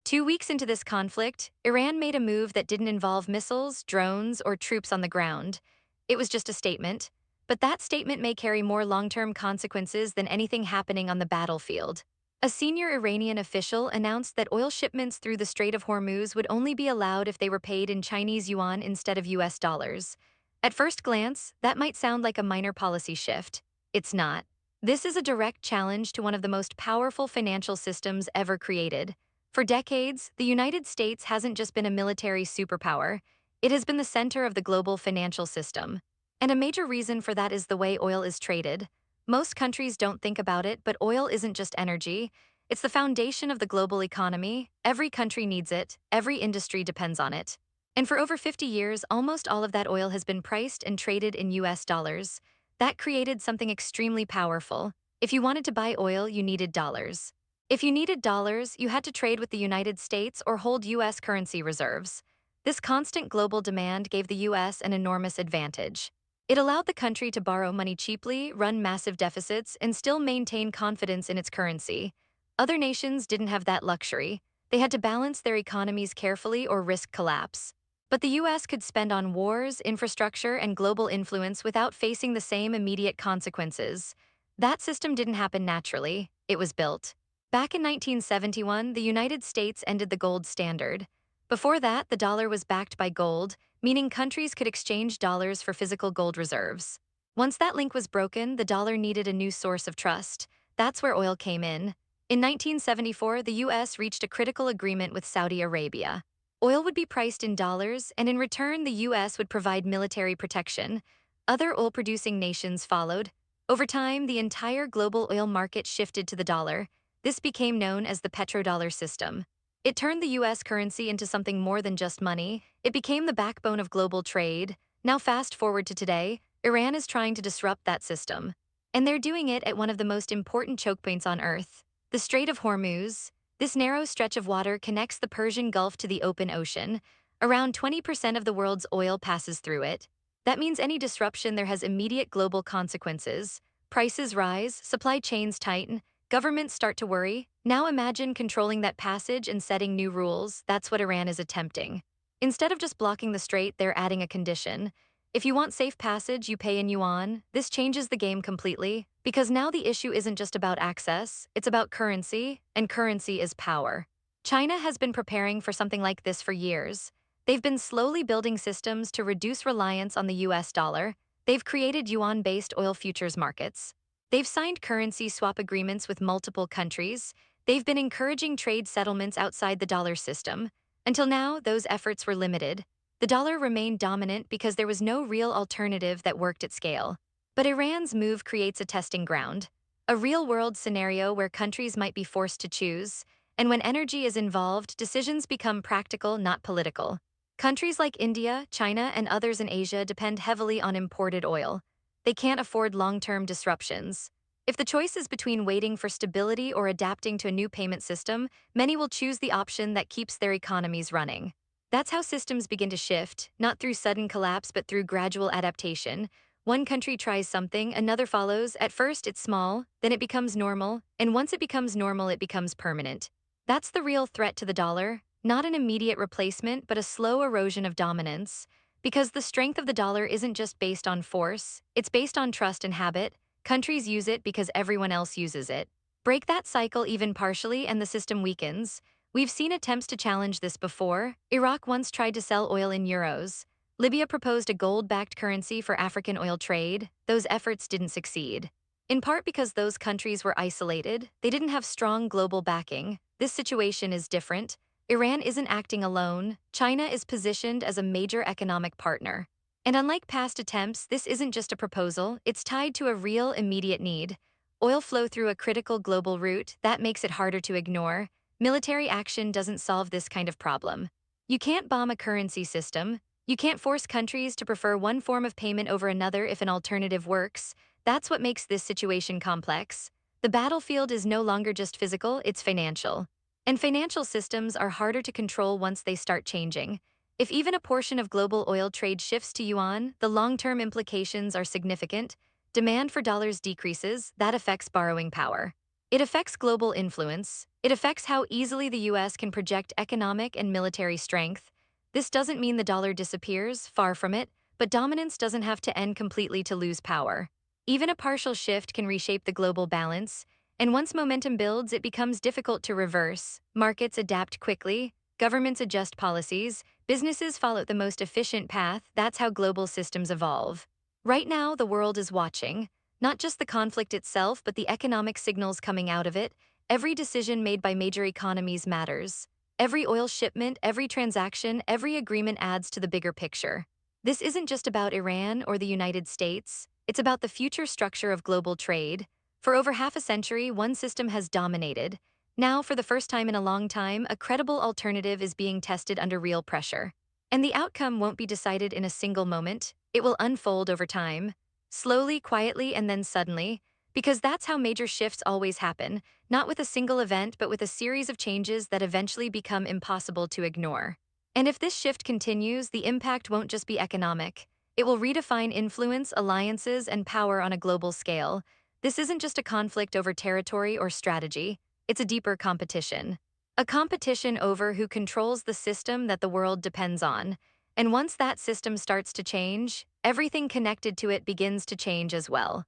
2 weeks into this conflict, Iran made a move that didn't involve missiles, drones, or troops on the ground. It was just a statement. But that statement may carry more long-term consequences than anything happening on the battlefield. A senior Iranian official announced that oil shipments through the Strait of Hormuz would only be allowed if they were paid in Chinese yuan instead of US dollars. At first glance, that might sound like a minor policy shift. It's not. This is a direct challenge to one of the most powerful financial systems ever created. For decades, the United States hasn't just been a military superpower, it has been the center of the global financial system. And a major reason for that is the way oil is traded. Most countries don't think about it, but oil isn't just energy. It's the foundation of the global economy. Every country needs it, every industry depends on it. And for over 50 years, almost all of that oil has been priced and traded in US dollars. That created something extremely powerful. If you wanted to buy oil, you needed dollars. If you needed dollars, you had to trade with the United States or hold US currency reserves. This constant global demand gave the US an enormous advantage. It allowed the country to borrow money cheaply, run massive deficits, and still maintain confidence in its currency. Other nations didn't have that luxury. They had to balance their economies carefully or risk collapse. But the US could spend on wars, infrastructure, and global influence without facing the same immediate consequences. That system didn't happen naturally, it was built. Back in 1971, the United States ended the gold standard. Before that, the dollar was backed by gold, meaning countries could exchange dollars for physical gold reserves. Once that link was broken, the dollar needed a new source of trust. That's where oil came in. In 1974, the US reached a critical agreement with Saudi Arabia. Oil would be priced in dollars, and in return, the US would provide military protection. Other oil-producing nations followed. Over time, the entire global oil market shifted to the dollar. This became known as the petrodollar system. It turned the US currency into something more than just money. It became the backbone of global trade. Now fast forward to today, Iran is trying to disrupt that system. And they're doing it at one of the most important choke points on Earth, the Strait of Hormuz. This narrow stretch of water connects the Persian Gulf to the open ocean. Around 20% of the world's oil passes through it. That means any disruption there has immediate global consequences. Prices rise, supply chains tighten, governments start to worry. Now imagine controlling that passage and setting new rules. That's what Iran is attempting. Instead of just blocking the strait, they're adding a condition. If you want safe passage, you pay in yuan. This changes the game completely, because now the issue isn't just about access, it's about currency, and currency is power. China has been preparing for something like this for years. They've been slowly building systems to reduce reliance on the US dollar. They've created yuan-based oil futures markets. They've signed currency swap agreements with multiple countries. They've been encouraging trade settlements outside the dollar system. Until now, those efforts were limited. The dollar remained dominant because there was no real alternative that worked at scale. But Iran's move creates a testing ground, a real-world scenario where countries might be forced to choose, and when energy is involved, decisions become practical, not political. Countries like India, China, and others in Asia depend heavily on imported oil. They can't afford long-term disruptions. If the choice is between waiting for stability or adapting to a new payment system, many will choose the option that keeps their economies running. That's how systems begin to shift, not through sudden collapse but through gradual adaptation. One country tries something, another follows. At first, it's small, then it becomes normal, and once it becomes normal, it becomes permanent. That's the real threat to the dollar, not an immediate replacement, but a slow erosion of dominance. Because the strength of the dollar isn't just based on force, it's based on trust and habit. Countries use it because everyone else uses it. Break that cycle even partially and the system weakens. We've seen attempts to challenge this before. Iraq once tried to sell oil in euros. Libya proposed a gold-backed currency for African oil trade. Those efforts didn't succeed. In part because those countries were isolated, they didn't have strong global backing. This situation is different. Iran isn't acting alone. China is positioned as a major economic partner. And unlike past attempts, this isn't just a proposal, it's tied to a real, immediate need. Oil flow through a critical global route, that makes it harder to ignore. Military action doesn't solve this kind of problem. You can't bomb a currency system. You can't force countries to prefer one form of payment over another if an alternative works. That's what makes this situation complex. The battlefield is no longer just physical, it's financial. And financial systems are harder to control once they start changing. If even a portion of global oil trade shifts to yuan, the long-term implications are significant. Demand for dollars decreases, that affects borrowing power. It affects global influence. It affects how easily the US can project economic and military strength. This doesn't mean the dollar disappears, far from it, but dominance doesn't have to end completely to lose power. Even a partial shift can reshape the global balance, and once momentum builds, it becomes difficult to reverse. Markets adapt quickly, governments adjust policies, businesses follow the most efficient path. That's how global systems evolve. Right now, the world is watching, not just the conflict itself, but the economic signals coming out of it. Every decision made by major economies matters. Every oil shipment, every transaction, every agreement adds to the bigger picture. This isn't just about Iran or the United States, it's about the future structure of global trade. For over half a century, one system has dominated. Now, for the first time in a long time, a credible alternative is being tested under real pressure. And the outcome won't be decided in a single moment, it will unfold over time. Slowly, quietly, and then suddenly, because that's how major shifts always happen, not with a single event, but with a series of changes that eventually become impossible to ignore. And if this shift continues, the impact won't just be economic. It will redefine influence, alliances, and power on a global scale. This isn't just a conflict over territory or strategy, it's a deeper competition. A competition over who controls the system that the world depends on. And once that system starts to change, everything connected to it begins to change as well.